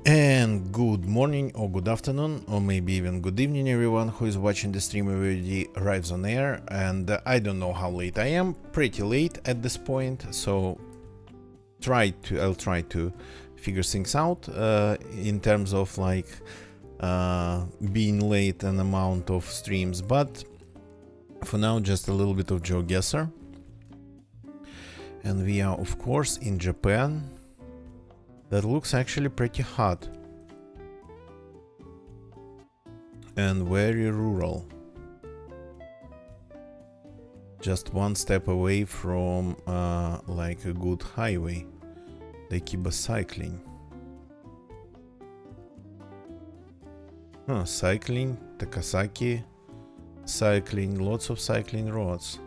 And good morning or good afternoon or maybe even good evening everyone who is watching the stream already arrives on air. And I don't know how late I am, pretty late at this point, so I'll try to figure things out in terms of like being late an amount of streams, but for now just a little bit of GeoGuessr. And we are of course in Japan. That looks actually pretty hot and very rural. Just one step away from like a good highway. They keep us cycling. Cycling, Takasaki, cycling, lots of cycling roads.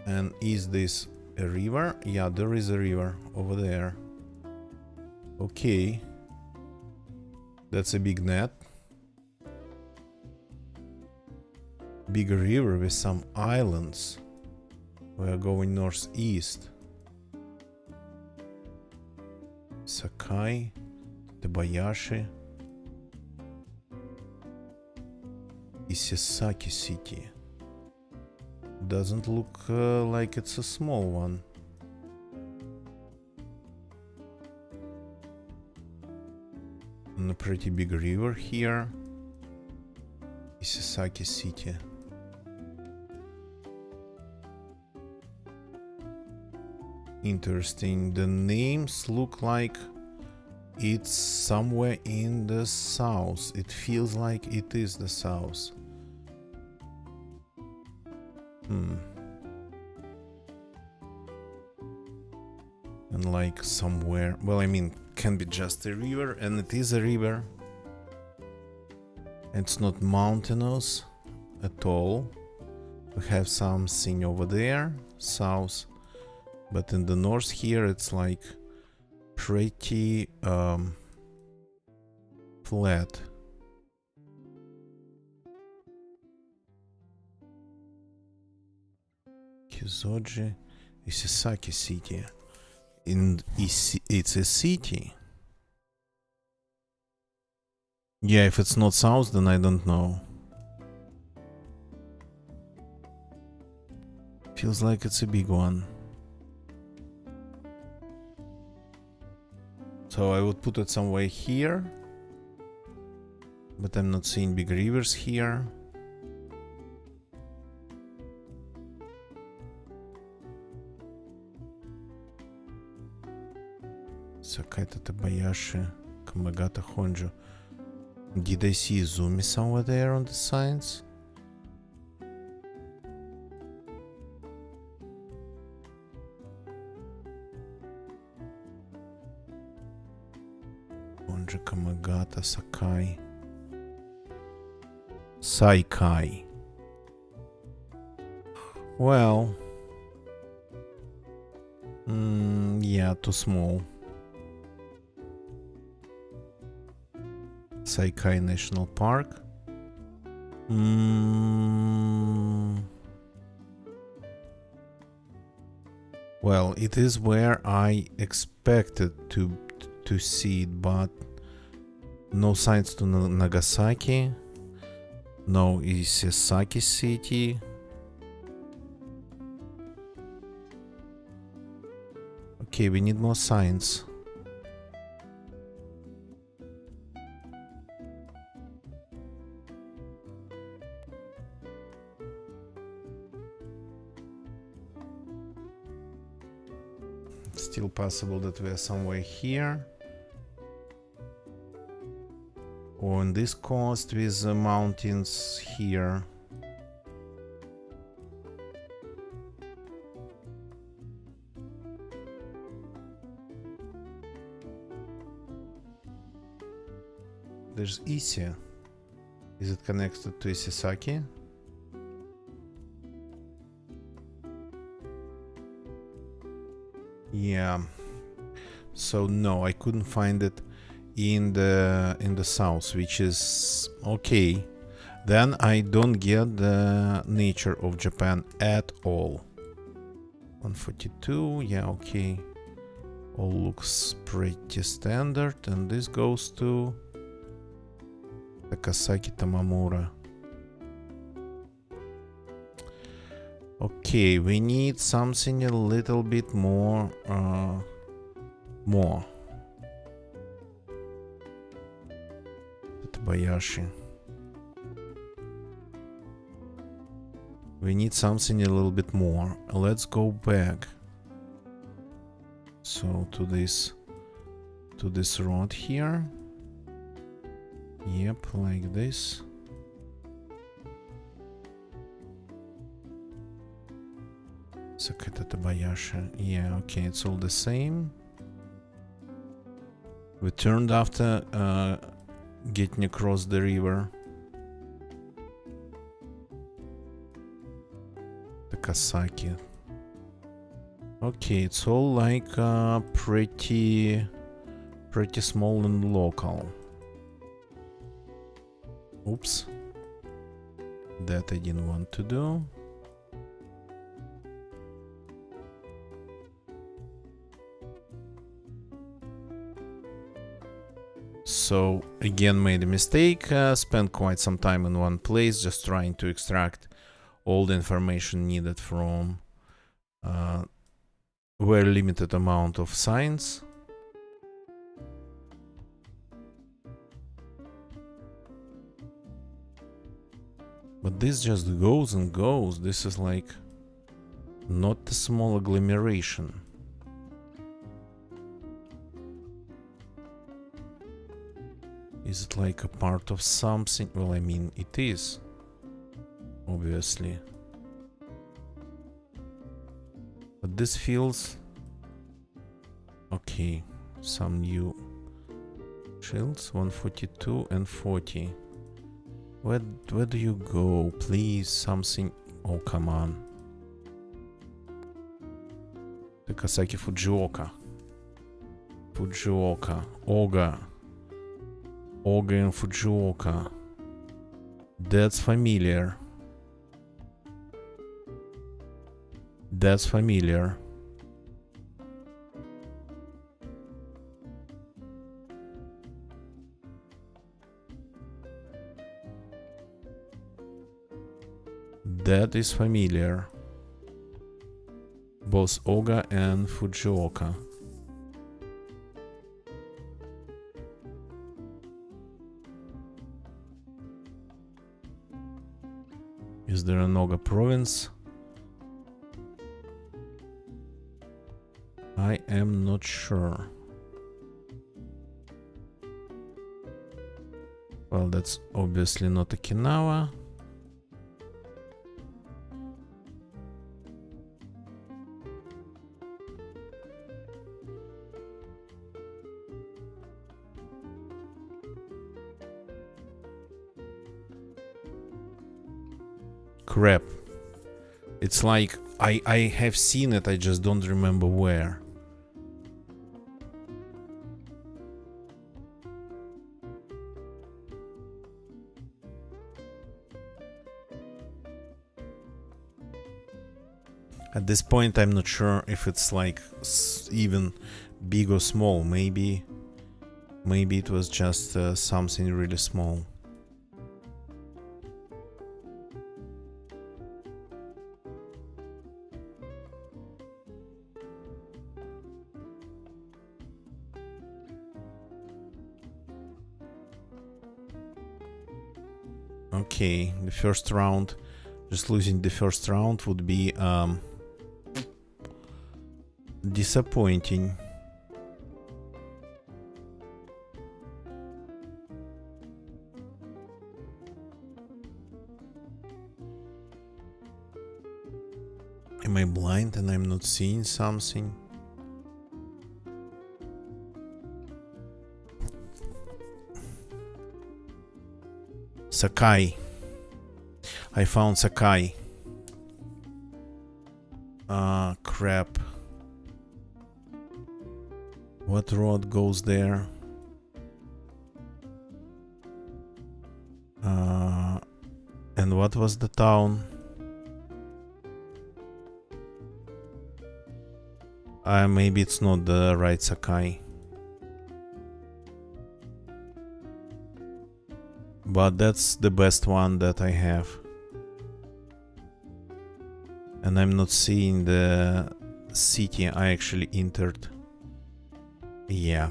And is this a river? Yeah, there is a river over there. Okay, that's a big net. Big river with some islands. We are going northeast. Sakai, Tabayashi, Isesaki city. Doesn't look like it's a small one. And a pretty big river here. Isesaki city. Interesting. The names look like it's somewhere in the south. It feels like it is the south. And like somewhere, well, I mean, can be just a river, and it is a river. It's not mountainous at all. We have something over there, south, but in the north here it's like pretty flat. Kizoji, Isesaki city. It's a city. Yeah, if it's not south, then I don't know. Feels like it's a big one. So I would put it somewhere here. But I'm not seeing big rivers here. Sakaita Tabayashi, Kamagata Honjo. Did I see Izumi somewhere there on the signs? Honjo, Kamagata, Sakai. Saikai. Well. Yeah, too small. Saikai National Park. Well, it is where I expected to see it, but no signs to Nagasaki, no Isesaki city. Okay, we need more signs. Still possible that we are somewhere here. Or on this coast with the mountains here. There's Ise. Is it connected to Isesaki? Yeah. So no, I couldn't find it in the south, which is okay. Then I don't get the nature of Japan at all. 142, yeah, okay. All looks pretty standard, and this goes to Takasaki Tamamura. Okay, we need something a little bit more. Bayashi. We need something a little bit more. Let's go back. So to this rod here. Yep, like this. Sakata Tabayashi. Yeah, okay, it's all the same. We turned after getting across the river. Takasaki. Okay, it's all like pretty small and local. Oops. That I didn't want to do. So again made a mistake, spent quite some time in one place just trying to extract all the information needed from very limited amount of signs. But this just goes and goes. This is like not a small agglomeration. Is it like a part of something? Well, I mean, it is, obviously. But this feels... Okay, some new shields, 142 and 40. Where do you go? Please, something... Oh, come on. Takasaki Fujioka. Oga and Fujioka. That's familiar. That's familiar. That is familiar. Both Oga and Fujioka. Is there an Oga province? I am not sure. Well, that's obviously not Okinawa. Crap. It's like I have seen it, I just don't remember where. At this point, I'm not sure if it's like even big or small. Maybe it was just something really small. Okay, the first round, just losing the first round would be disappointing. Am I blind and I'm not seeing something? Sakai. I found Sakai. Ah, crap. What road goes there? And what was the town? Maybe it's not the right Sakai. But that's the best one that I have. And I'm not seeing the city I actually entered. Yeah.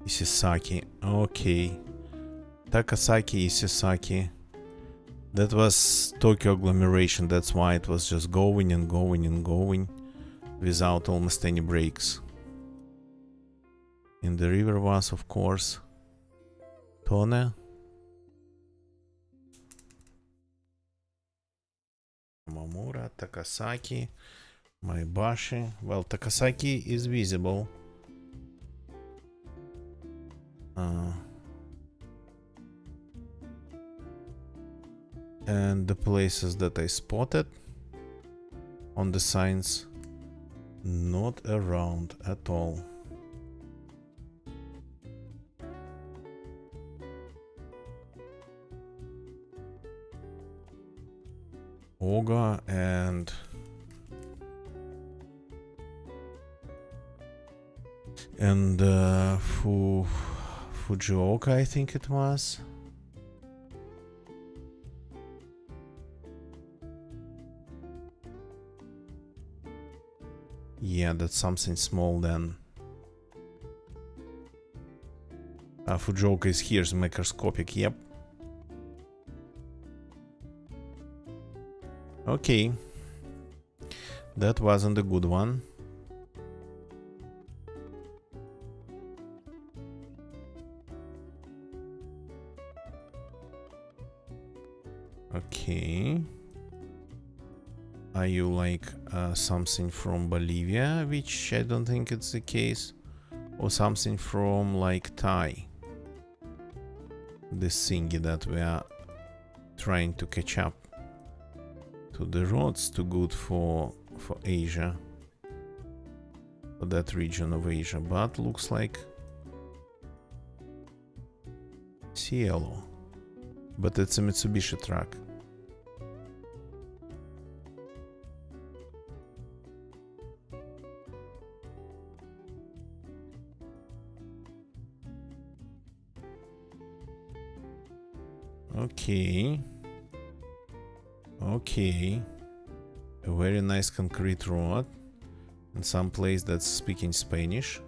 Isesaki. Okay. Takasaki, Isesaki. That was Tokyo agglomeration. That's why it was just going and going and going without almost any breaks. In the river was, of course, Tone. Mamura, Takasaki, Maebashi. Well, Takasaki is visible. And the places that I spotted on the signs, not around at all. Oga and Fujioka, I think it was. Yeah, that's something small then. Fujioka is here, microscopic, yep. Okay. That wasn't a good one. Okay. Are you like something from Bolivia, which I don't think it's the case, or something from like Thai? This thingy that we are trying to catch up to. The road's too good for Asia, for that region of Asia, but looks like Cielo, but it's a Mitsubishi truck. Okay. Okay. A very nice concrete road. And some place that's speaking Spanish.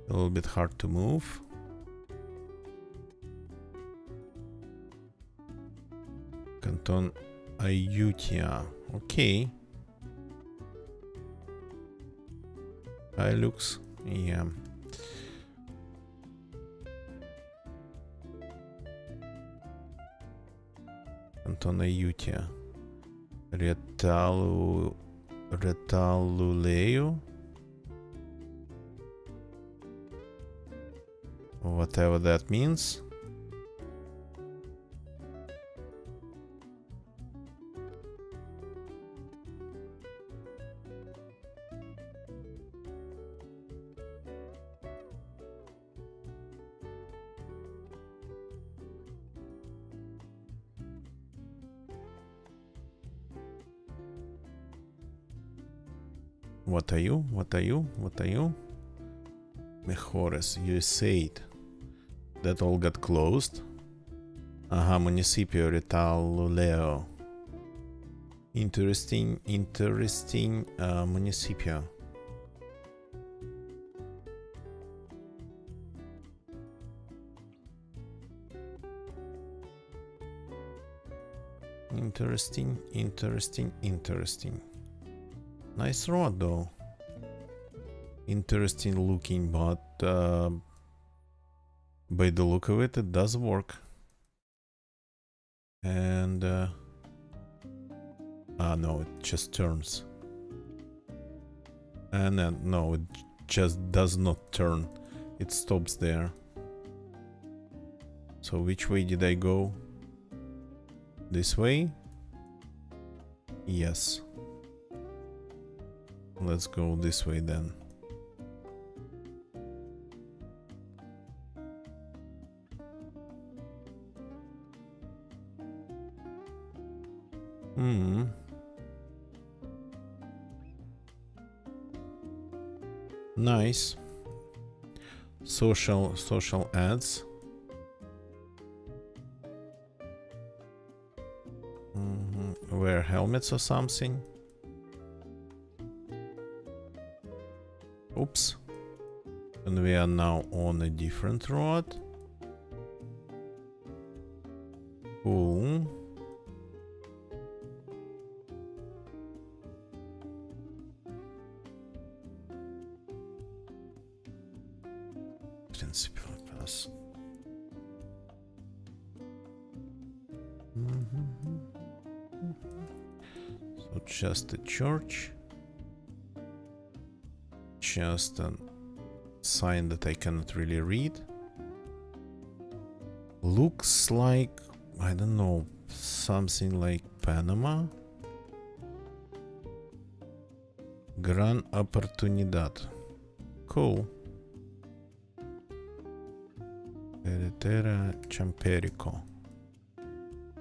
A little bit hard to move. Canton Ayutthaya. Okay. Hilux, yeah. Canton Ayutthaya. Retaluleu. Whatever that means. What are you? What are you? What are you? Mejores, you said that all got closed. Municipio Retaluleo. Interesting municipio. Interesting. Nice road though. Interesting looking, but by the look of it, it does work. And no, it just turns. And no, it just does not turn. It stops there. So which way did I go? This way? Yes. Let's go this way then. Nice. Social ads. Wear helmets or something. Oops. And we are now on a different road. Cool. Principal pass. So just a church. Just a sign that I cannot really read. Looks like, I don't know, something like Panama. Gran oportunidad. Cool. Carretera Champerico.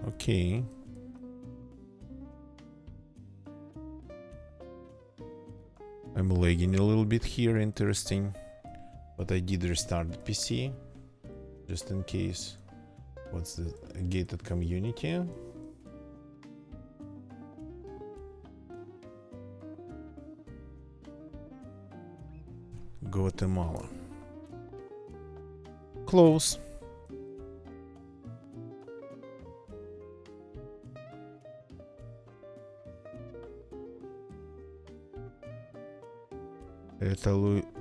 Okay. I'm lagging a little bit here, interesting. But I did restart the PC. Just in case. What's the gated community? Guatemala. Close.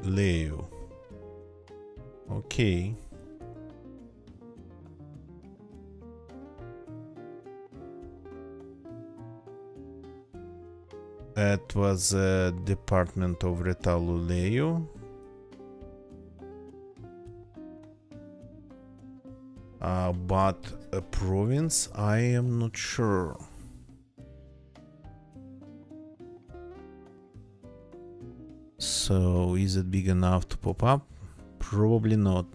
Leo. Okay. That was a department of Retaluleu. But a province, I am not sure. So, is it big enough to pop up? Probably not.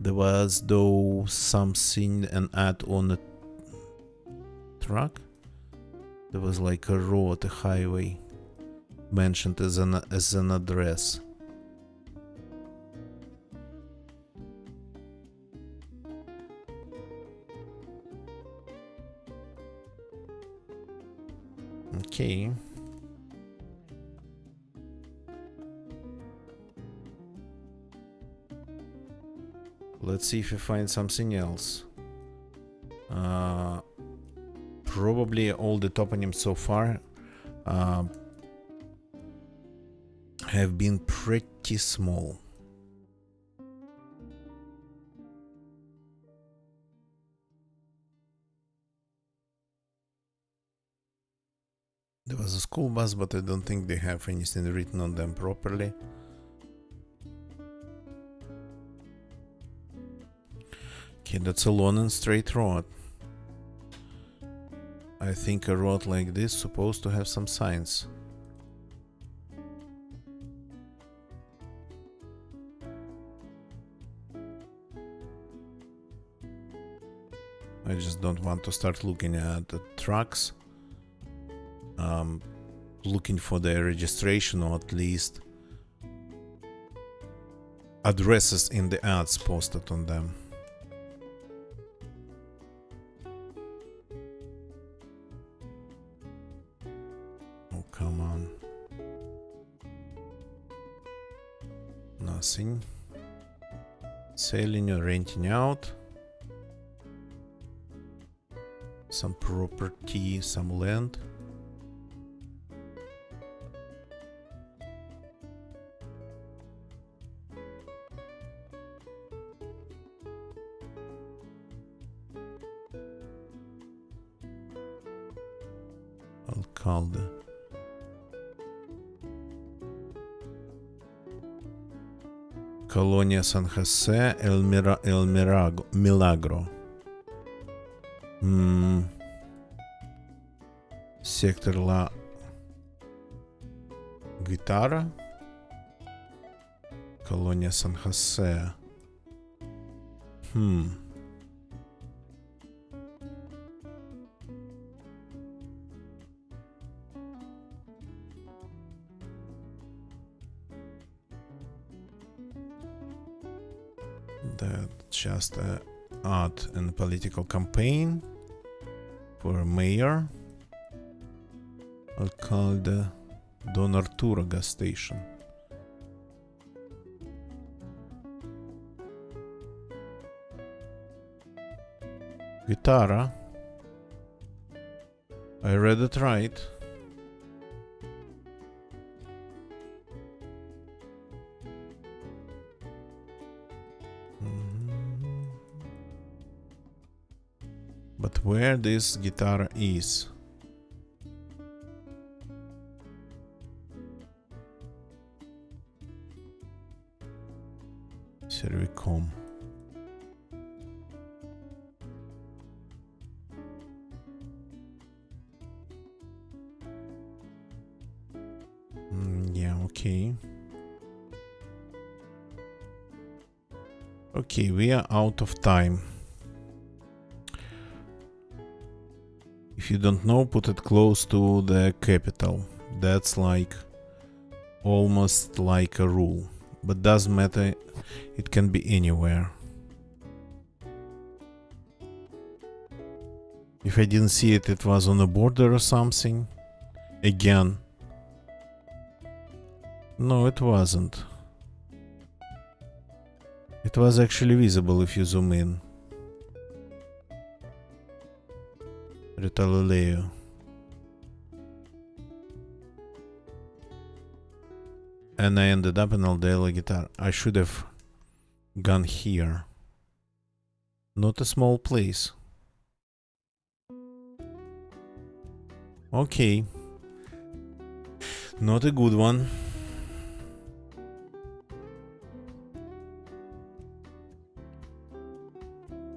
There was though something, an ad on a truck. There was like a road, a highway mentioned as an address. Okay. Let's see if we find something else. Probably all the toponyms so far have been pretty small. There was a school bus, but I don't think they have anything written on them properly. Okay, that's a long and straight road. I think a road like this is supposed to have some signs. I just don't want to start looking at the trucks. Looking for their registration, or at least addresses in the ads posted on them. Oh, come on. Nothing. Selling or renting out. Some property, some land. Alcalde. Colonia San Jose, Milagro. Sector La Guitarra. Colonia San Jose. That's just a art and political campaign for a mayor. I'll call the Don Arturo gas station. Guitarra. I read it right. But where this guitar is? Cervicom. Yeah, okay. Okay, we are out of time. If you don't know, put it close to the capital. That's like almost like a rule. But doesn't matter, it can be anywhere. If I didn't see it, it was on a border or something. Again. No, it wasn't. It was actually visible if you zoom in. Retaloleo. And I ended up in Aldea Guitar. I should have gone here. Not a small place. Okay. Not a good one.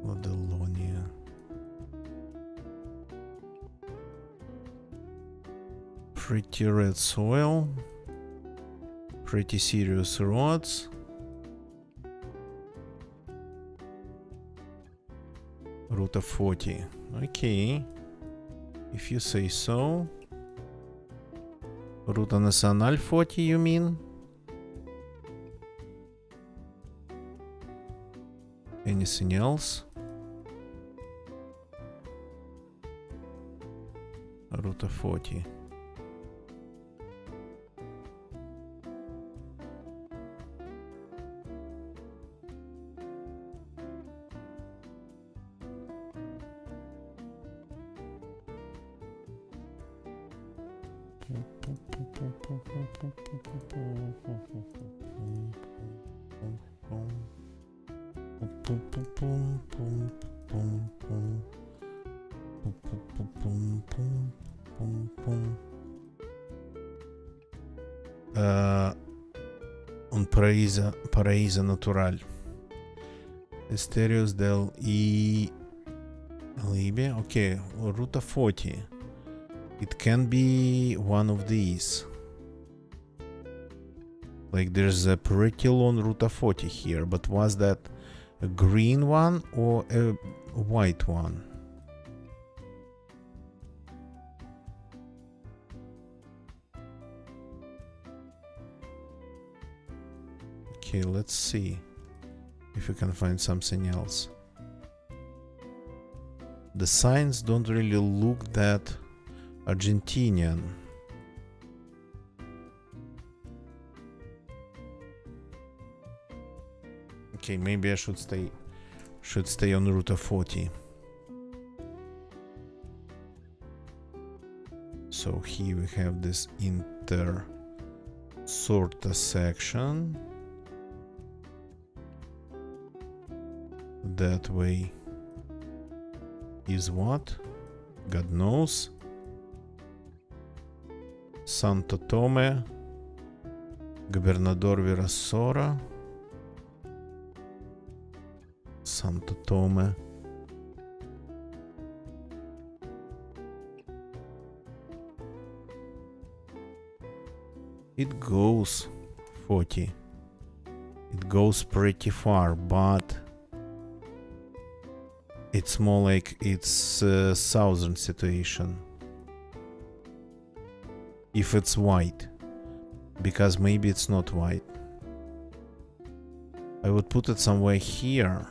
Lodelonia. Pretty red soil. Pretty serious roads. Ruta 40. Okay. If you say so. Ruta Nacional 40, you mean? Anything else? Ruta 40. Un paraíso natural. Estéreos del Libia. Okay, Ruta 40. It can be one of these. Like there's a pretty long Ruta 40 here, but was that a green one or a white one? Okay, let's see if we can find something else. The signs don't really look that Argentinian. Okay, maybe I should stay on Route 40. So here we have this Sorta section. That way is what? God knows. Santo Tome, Gobernador Virasora, Santo Tome. It goes 40. It goes pretty far, but it's more like it's a southern situation. If it's white, because maybe it's not white. I would put it somewhere here.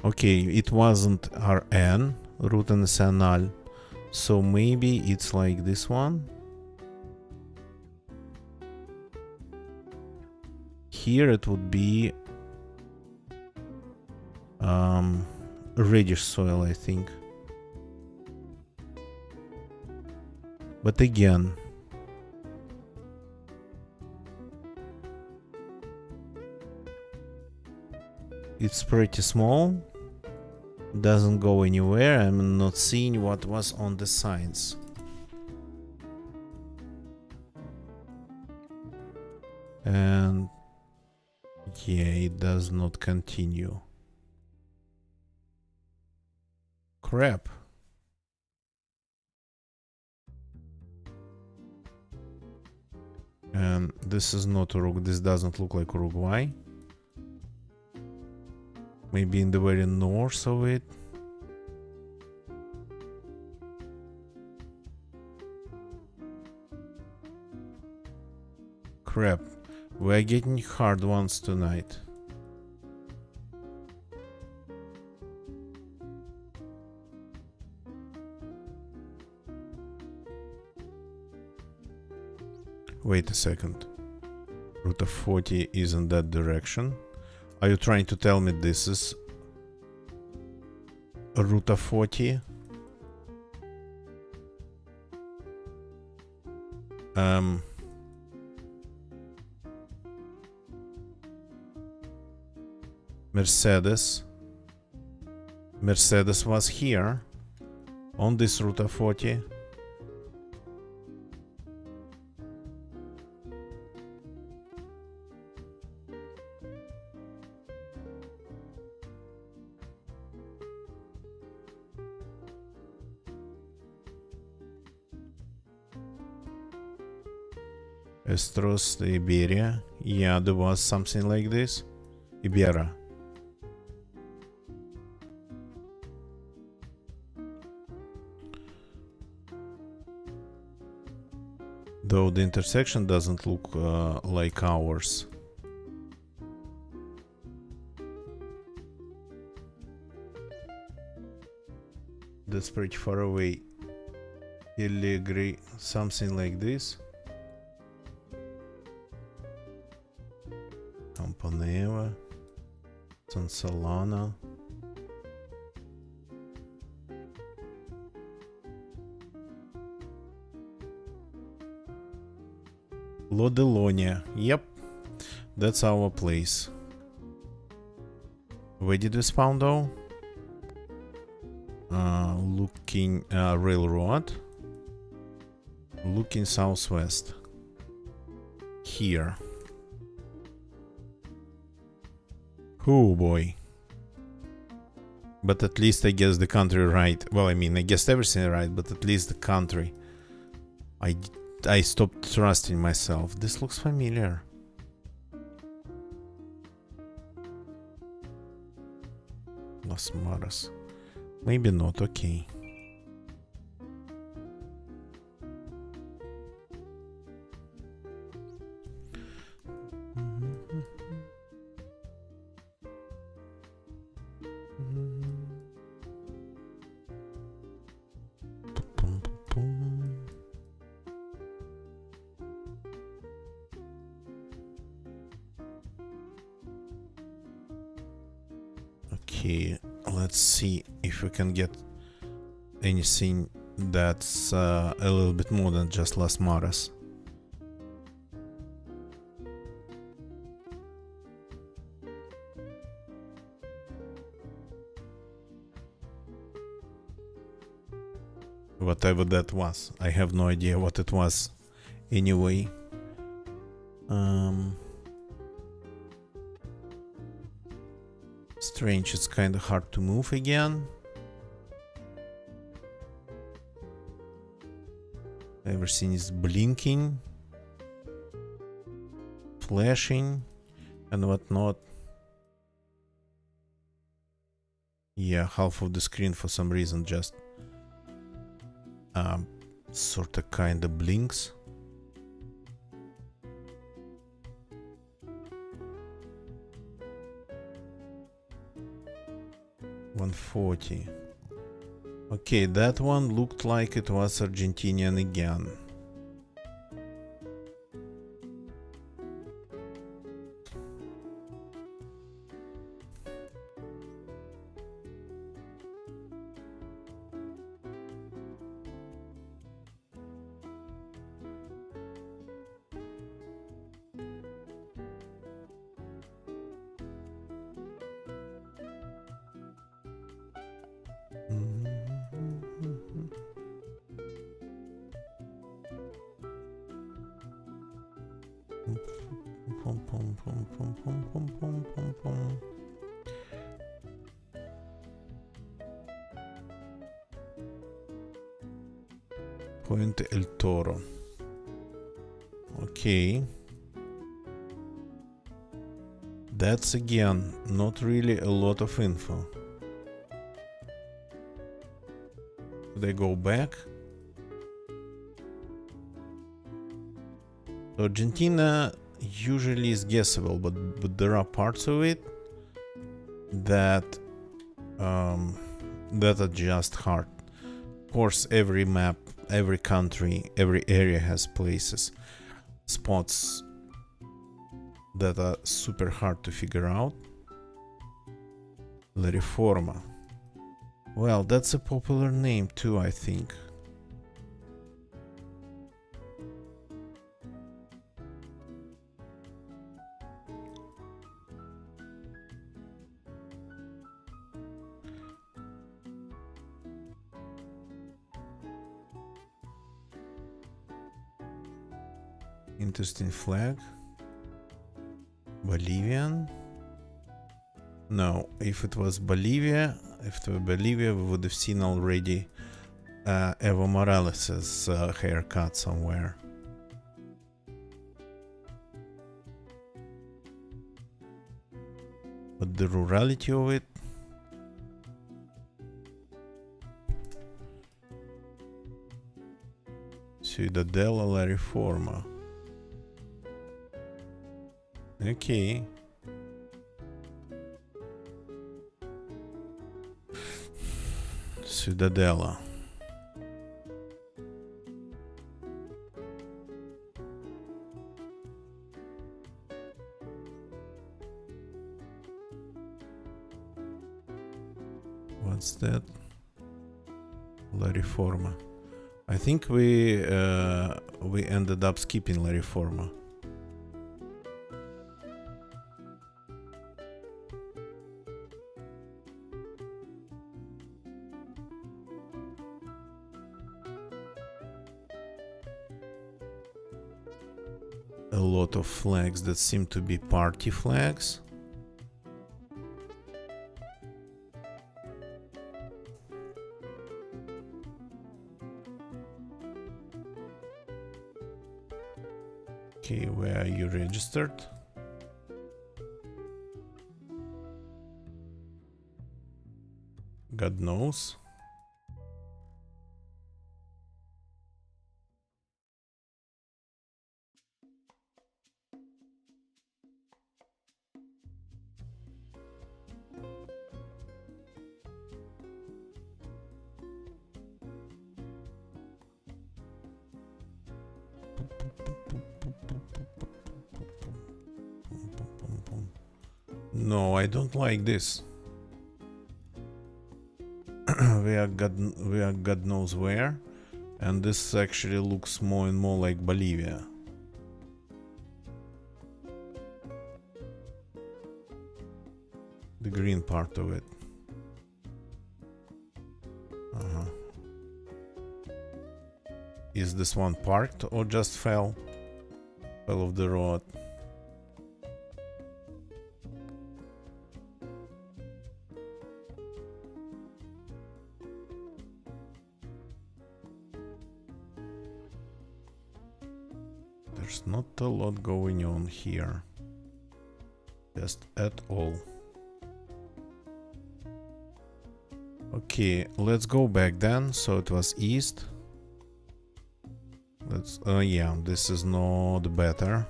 Okay, it wasn't Rn, Route Nationale, so maybe it's like this one. Here it would be reddish soil, I think. But again, it's pretty small, doesn't go anywhere. I'm not seeing what was on the signs. And yeah, it does not continue. Crap. And this is not Uruguay. This doesn't look like Uruguay. Maybe in the very north of it. Crap. We're getting hard ones tonight. Wait a second. Route 40 is in that direction. Are you trying to tell me this is Route 40? Mercedes was here on this Route 40. Estros de Iberia. Yeah, there was something like this. Ibera. Though the intersection doesn't look like ours. That's pretty far away. Illegri, something like this. Campaneva, San Solana. Lodelonia. Yep, that's our place. Where did we spawn though? Looking railroad. Looking southwest. Here. Oh boy. But at least I guess the country right. Well, I mean, I guessed everything right, but at least the country. I stopped trusting myself. This looks familiar. Las Maras. Maybe not, okay. Okay, let's see if we can get anything that's a little bit more than just Las Maras. Whatever that was, I have no idea what it was anyway. Strange, it's kind of hard to move again. Everything is blinking, flashing, and whatnot. Yeah, half of the screen for some reason just sort of kind of blinks. 140. Okay, that one looked like it was Argentinian again. Puente El Toro. Okay. That's again not really a lot of info. They go back. Argentina usually is guessable, but there are parts of it that that are just hard. Of course, every map, every country, every area has places, spots that are super hard to figure out. La Riforma. Well, that's a popular name too, I think. Interesting flag. Bolivian? No, if it was Bolivia, we would have seen already Evo Morales' haircut somewhere. But the rurality of it. Ciudadela La Riforma. Okay. Ciudadela. What's that? La Riforma. I think we ended up skipping La Riforma. A lot of flags that seem to be party flags. Okay, where are you registered? God knows. No, I don't like this. we are God knows where, and this actually looks more and more like Bolivia. The green part of it. Is this one parked or just fell off the road? There's not a lot going on here, just at all. Okay, let's go back then. So it was east. Let's yeah, this is not better.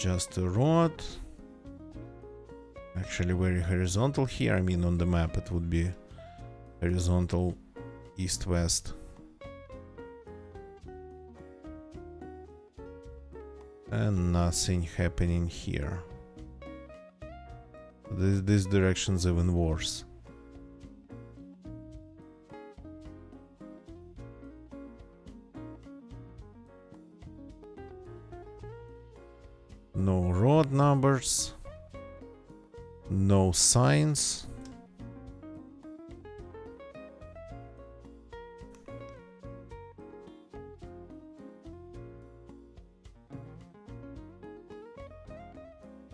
just a road. Actually very horizontal here. I mean, on the map it would be horizontal east-west. And nothing happening here. This direction's even worse. No road numbers. No signs.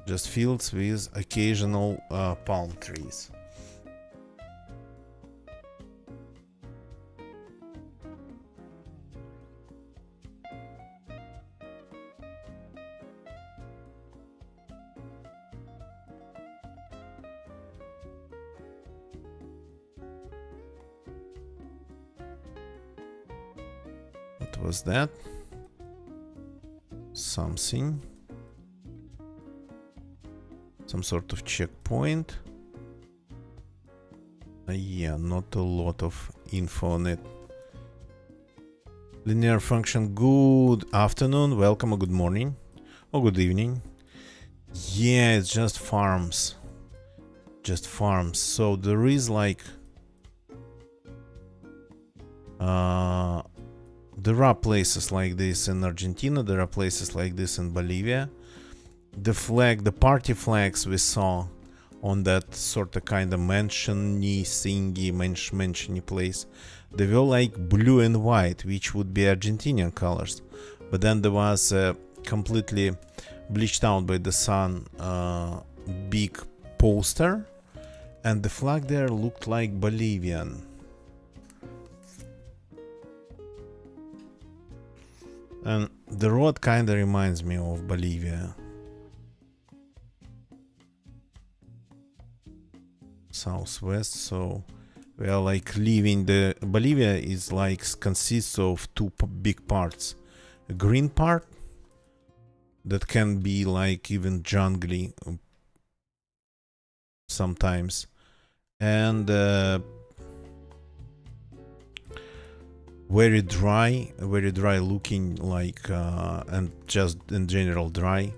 Just fields with occasional palm trees. What was that? Something. Some sort of checkpoint. Yeah, not a lot of info on it. Linear function, good afternoon, welcome, or good morning, or good evening. Yeah, it's just farms. Just farms. So there is like... there are places like this in Argentina, there are places like this in Bolivia. The flag, the party flags we saw on that sort of kind of mansion-y thingy, mansion-y place, they were like blue and white, which would be Argentinian colors. But then there was a completely bleached out by the sun big poster, and the flag there looked like Bolivian. And the road kind of reminds me of Bolivia. Southwest, so we are like leaving the... Bolivia is like consists of two big parts. A green part that can be like even jungly sometimes, and very dry looking, like and just in general dry.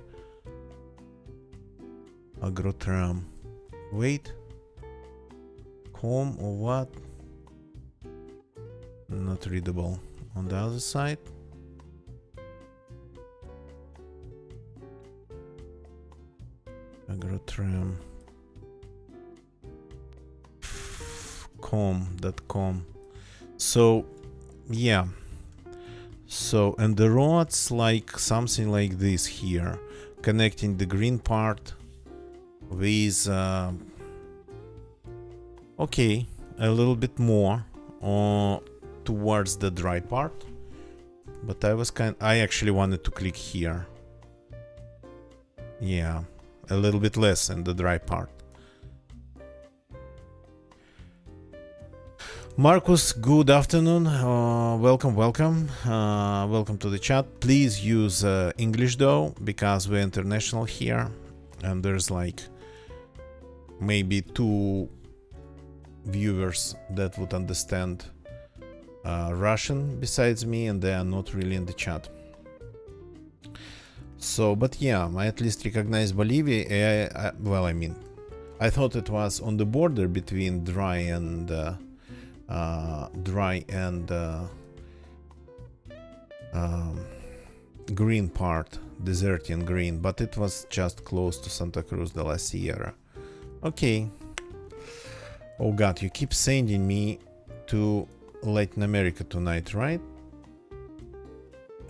Agrotram. Wait. Home or what? Not readable. On the other side. Agrotram. com.com. So yeah. So, and the roads like something like this here, connecting the green part with okay, a little bit more towards the dry part, but I actually wanted to click here. Yeah, a little bit less in the dry part. Marcus, good afternoon. Welcome to the chat. Please use English though, because we're international here, and there's like maybe 2 viewers that would understand Russian besides me, and they are not really in the chat. So, but yeah, I at least recognize Bolivia. Well, I mean, I thought it was on the border between dry and green part, desertian green, but it was just close to Santa Cruz de la Sierra. Okay. Oh god, you keep sending me to Latin America tonight, right?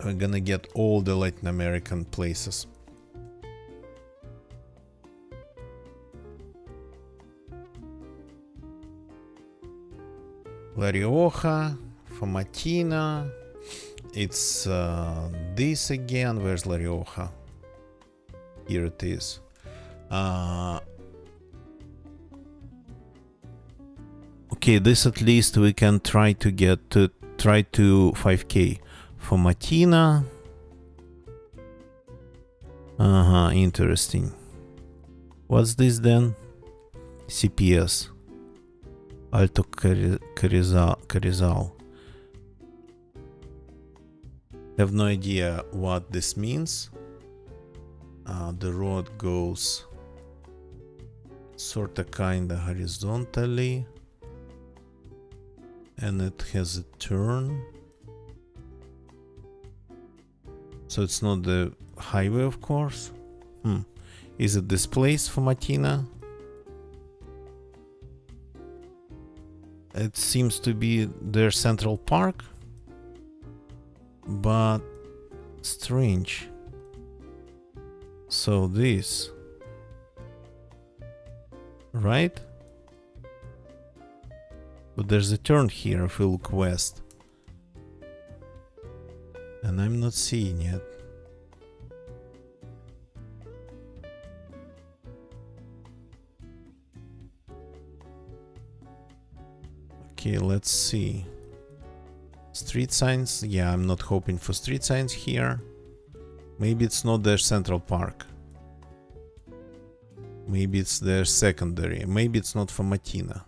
I'm gonna get all the Latin American places. La Rioja, Famatina. It's this again. Where's La Rioja? Here it is. Okay, this at least we can try to get to 5k. Famatina. Interesting. What's this then? CPS. Alto Carizal. Have no idea what this means. The road goes sorta kinda horizontally, and it has a turn. So it's not the highway, of course. Is it this place for Matina? It seems to be their Central Park, but strange. So this, right? But there's a turn here if we look west, and I'm not seeing it. Okay, let's see. Street signs. Yeah, I'm not hoping for street signs here. Maybe it's not their Central Park. Maybe it's their secondary. Maybe it's not for Matina.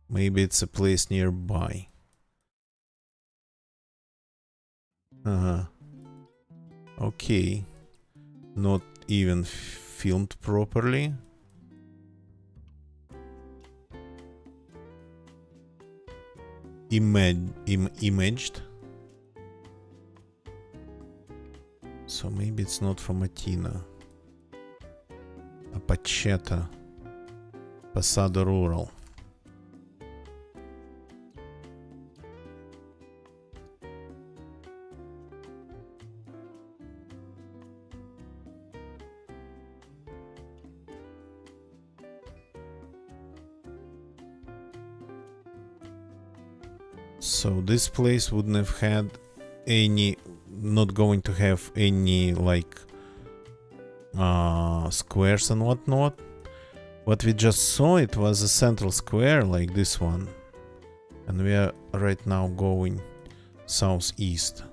Maybe it's a place nearby. Okay. Not even filmed properly. Imaged. So maybe it's not for Matina. Apacheta. Passado Rural. So this place wouldn't have had any, not going to have any like squares and whatnot. What we just saw, it was a central square like this one, and we are right now going southeast.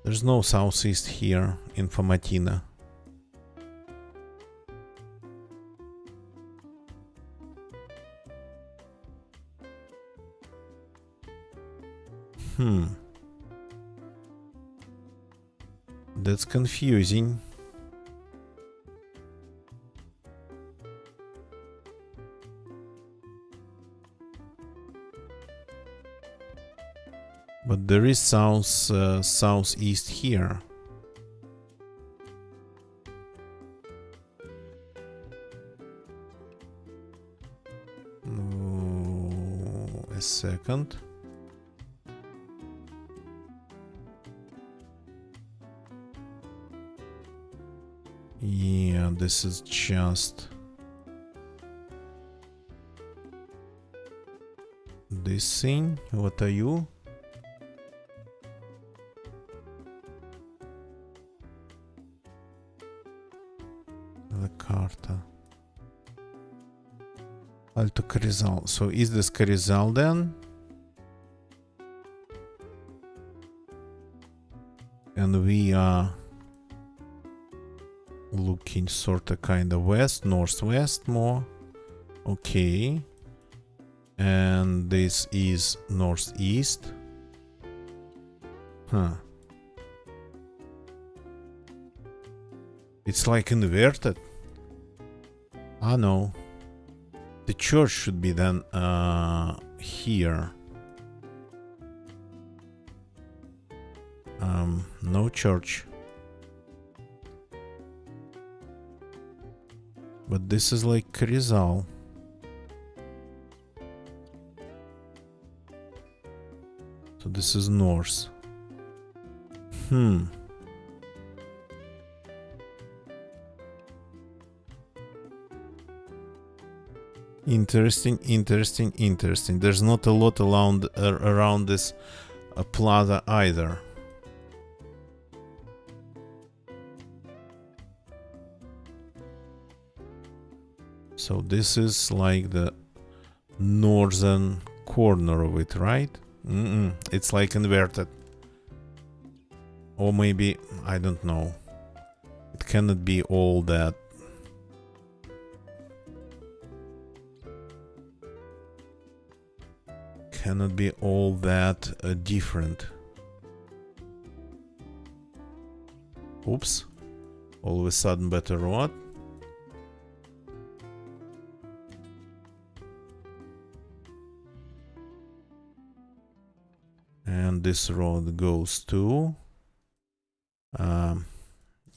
There's no southeast here in Famatina. That's confusing. But there is southeast here. A second. Yeah, this is just this thing. What are you? La Carta. Alto Carizal. So is this Carizal then? And we are looking sorta kinda west, northwest more. Okay. And this is northeast. It's like inverted. Ah no. The church should be then here. No church. But this is like Carizal. So this is north. Interesting. There's not a lot around this plaza either. So this is like the northern corner of it, right? It's like inverted. Or maybe, I don't know. cannot be all that. Cannot be all that different. Oops. All of a sudden better road. And this road goes to...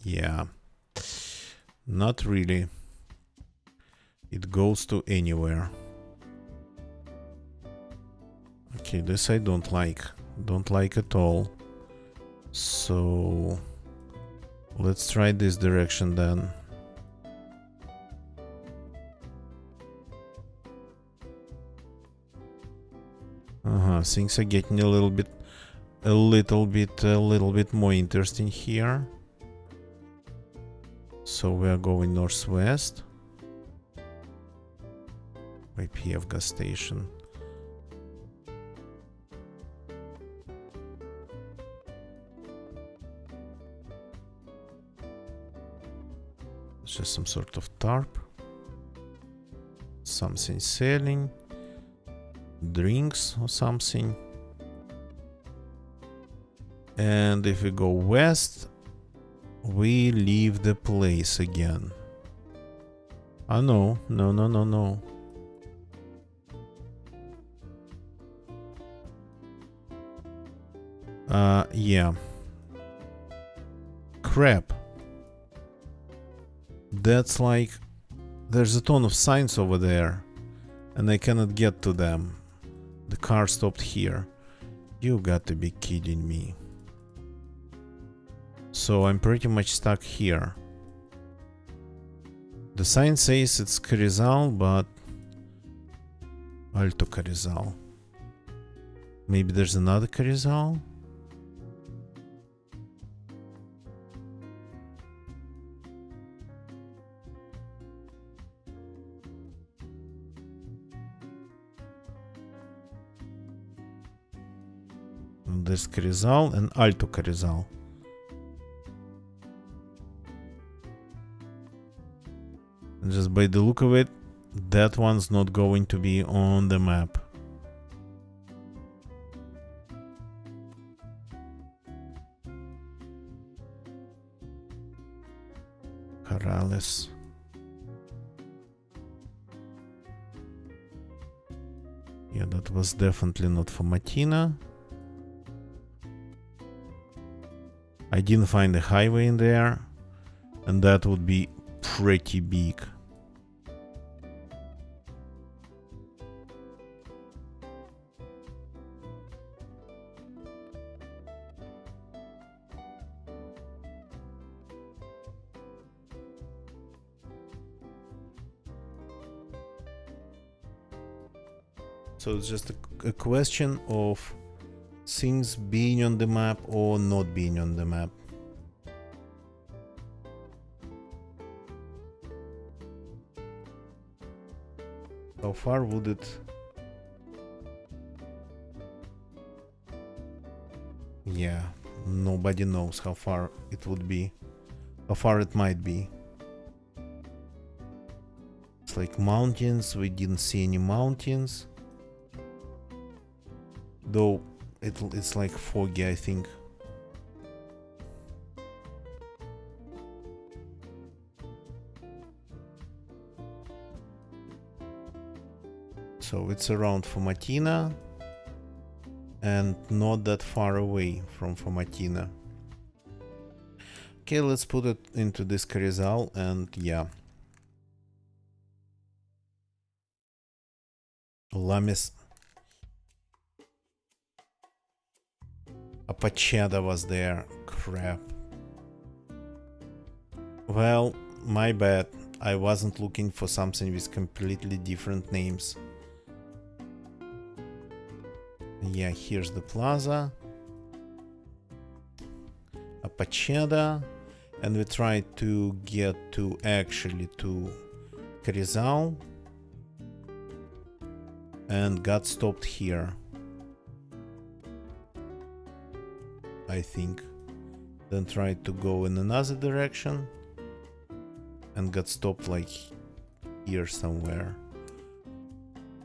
yeah. Not really. It goes to anywhere. Okay, this I don't like. Don't like at all. So... let's try this direction then. Things are getting a little bit more interesting here. So we are going northwest. YPF gas station. It's just some sort of tarp. Something selling. Drinks or something. And if we go west, we leave the place again. Oh no, no, no, no, no. Yeah. Crap. That's like... there's a ton of signs over there. And I cannot get to them. The car stopped here. You got to be kidding me. So I'm pretty much stuck here. The sign says it's Carizal, but... Alto Carizal. Maybe there's another Carizal? There's Carizal and Alto Carizal. And just by the look of it, that one's not going to be on the map. Corrales. Yeah, that was definitely not for Matina. I didn't find a highway in there, and that would be pretty big. So it's just a question of things being on the map or not being on the map. How far would it... Yeah, nobody knows how far it would be. How far it might be. It's like mountains, we didn't see any mountains. Though it's like foggy, I think. So it's around Formatina and not that far away from Formatina. Okay, let's put it into this Carizal and yeah. Lamis. Apacheda was there. Crap. Well, my bad. I wasn't looking for something with completely different names. Yeah, here's the plaza. Apacheda. And we tried to get to actually to Carizal. And got stopped here. I think. Then tried to go in another direction. and got stopped like here somewhere.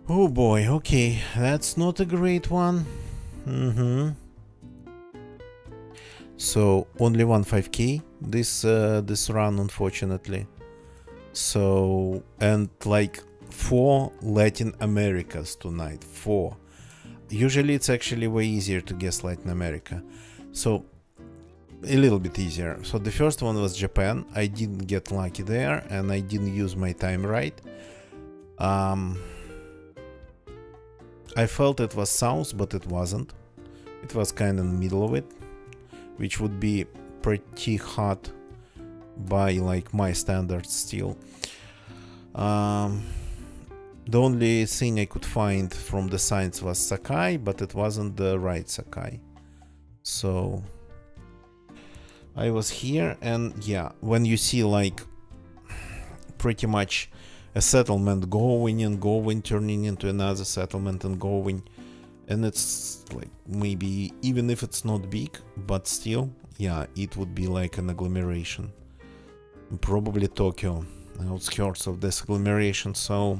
Oh boy, okay, that's not a great one. So only one 5k this run, unfortunately. So, and like 4 Latin Americas tonight. 4. Usually it's actually way easier to guess Latin America. So a little bit easier. So the first one was Japan. I didn't get lucky there, and I didn't use my time right. I felt it was south, but it wasn't. It was kind of in the middle of it, which would be pretty hot by like my standards still. The only thing I could find from the signs was Sakai, but it wasn't the right Sakai. So I was here, and yeah, when you see like pretty much a settlement going and going, turning into another settlement and going, and it's like maybe even if it's not big, but still, yeah, it would be like an agglomeration. Probably Tokyo, outskirts of this agglomeration. So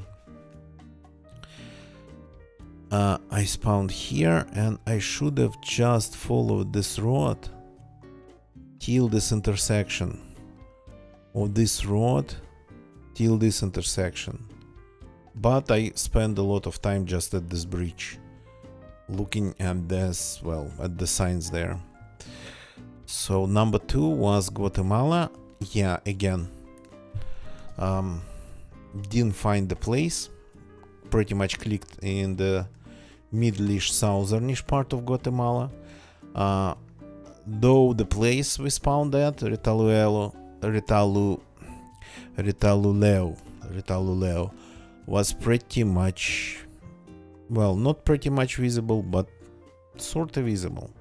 I spawned here, and I should have just followed this road till this intersection, or this road till this intersection. But I spent a lot of time just at this bridge, looking at this, well, at the signs there. So number 2 was Guatemala. Yeah, again, didn't find the place. Pretty much clicked in the middle-ish, southernish part of Guatemala. Though the place we spawned at, Retaluleo, was pretty much, well, not pretty much visible, but sort of visible.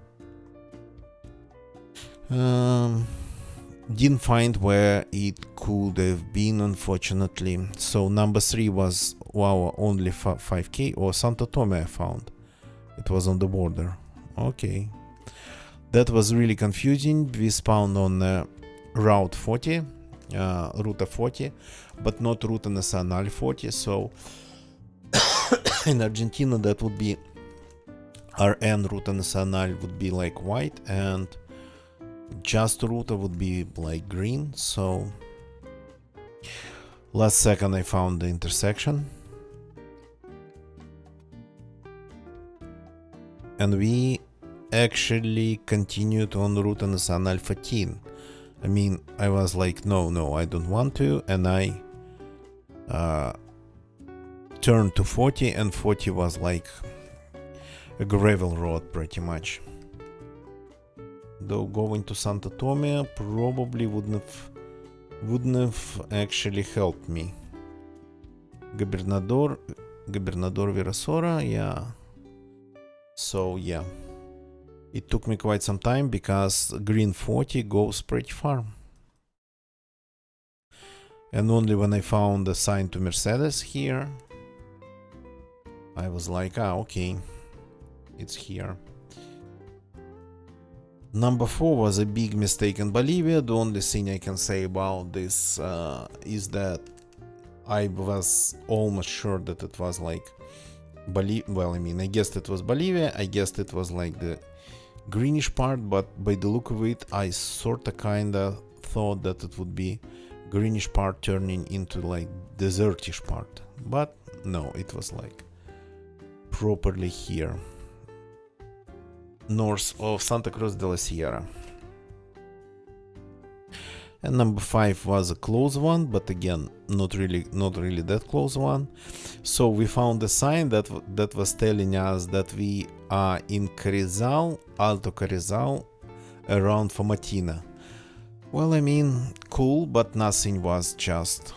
Didn't find where it could have been, unfortunately. So number 3 was, wow, only 5k, or Santo Tome I found. It was on the border. Okay. That was really confusing. We spawned on Route 40, Ruta 40, but not Ruta Nacional 40. So in Argentina that would be RN, Ruta Nacional would be like white, and just Ruta would be like green. So last second I found the intersection, and we actually continued on Ruta Nacional 14. I mean, I was like, no, I don't want to, and I turned to 40, and 40 was like a gravel road pretty much. Though going to Santo Tome probably wouldn't have actually helped me. Gobernador Virasora, yeah. So yeah, it took me quite some time because green 40 goes pretty far. And only when I found the sign to Mercedes here, I was like, okay, it's here. Number 4 was a big mistake in Bolivia. The only thing I can say about this is that I was almost sure that it was like well, I mean, I guessed it was Bolivia. I guessed it was like the greenish part, but by the look of it, I sorta kinda thought that it would be greenish part turning into like desertish part. But no, it was like properly here, north of Santa Cruz de la Sierra. And number 5 was a close one, but again, not really that close one. So we found a sign that was telling us that we are in Carrizal, Alto Carrizal, around Famatina. Well, I mean, cool, but nothing was just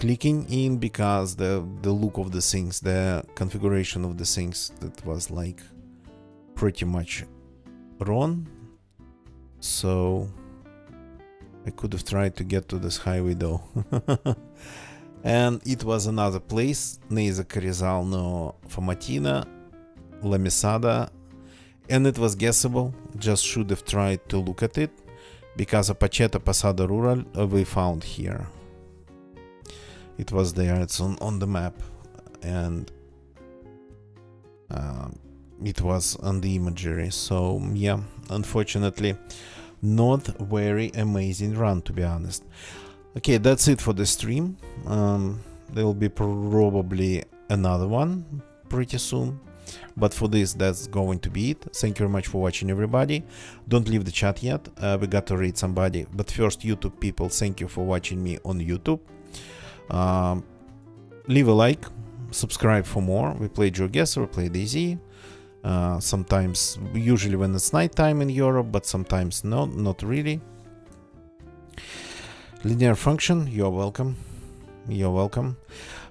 clicking in because the look of the things, the configuration of the things, that was like pretty much wrong. So I could have tried to get to this highway though. And it was another place, neither Carrizal nor Famatina, La Mesada, and it was guessable. Just should have tried to look at it. because Pacheta Pasada Rural we found here. It was there, it's on the map, and it was on the imagery. So yeah, unfortunately not very amazing run, to be honest. Okay, that's it for the stream. There will be probably another one pretty soon, but for this, that's going to be it. Thank you very much for watching, everybody. Don't leave the chat yet, we got to read somebody, but first, YouTube people, thank you for watching me on YouTube. Leave a like, subscribe for more. We play GeoGuessr, we play DayZ. Sometimes, usually when it's nighttime in Europe, but sometimes not really. Linear function, you're welcome. You're welcome.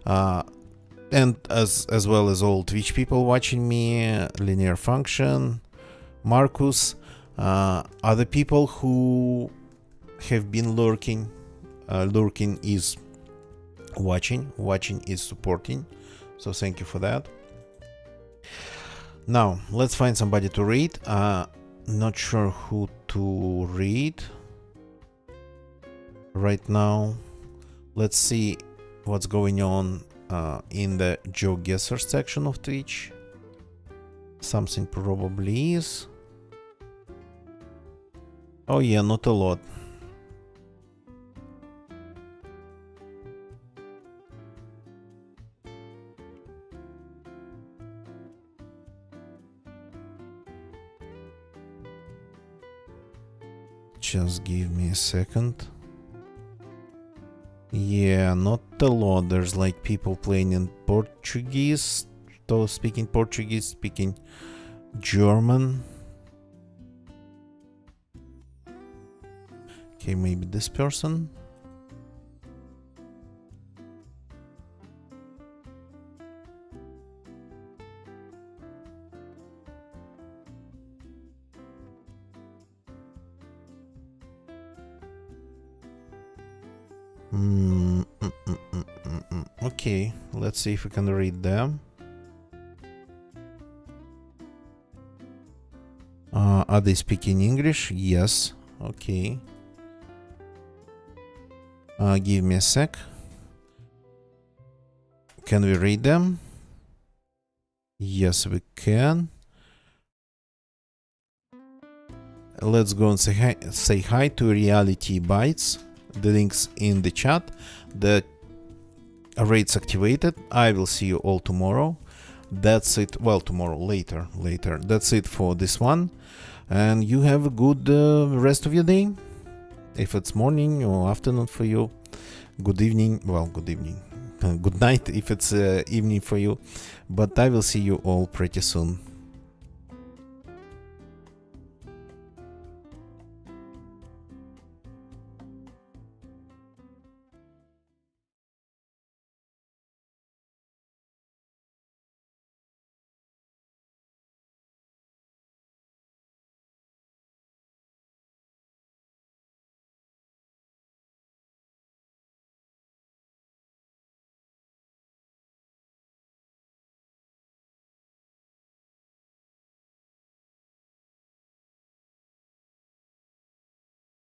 And as well as all Twitch people watching me, linear function, Marcus, other people who have been lurking. Lurking is watching is supporting. So thank you for that. Now let's find somebody to read. Not sure who to read right now. Let's see what's going on in the GeoGuessr section of Twitch. Something probably is. Oh yeah, not a lot. Just give me a second. Yeah, not a lot. There's like people playing in Portuguese, those speaking Portuguese, speaking German. Okay, maybe this person. Okay, let's see if we can read them. Are they speaking English? Yes. Okay. Give me a sec. Can we read them? Yes, we can. Let's go and say hi to Reality Bites. The link's in the chat. The rate's activated. I will see you all tomorrow. That's it. Well, tomorrow, later. That's it for this one. And you have a good rest of your day. If it's morning or afternoon for you, good evening. Well, good evening. Good night if it's evening for you. But I will see you all pretty soon.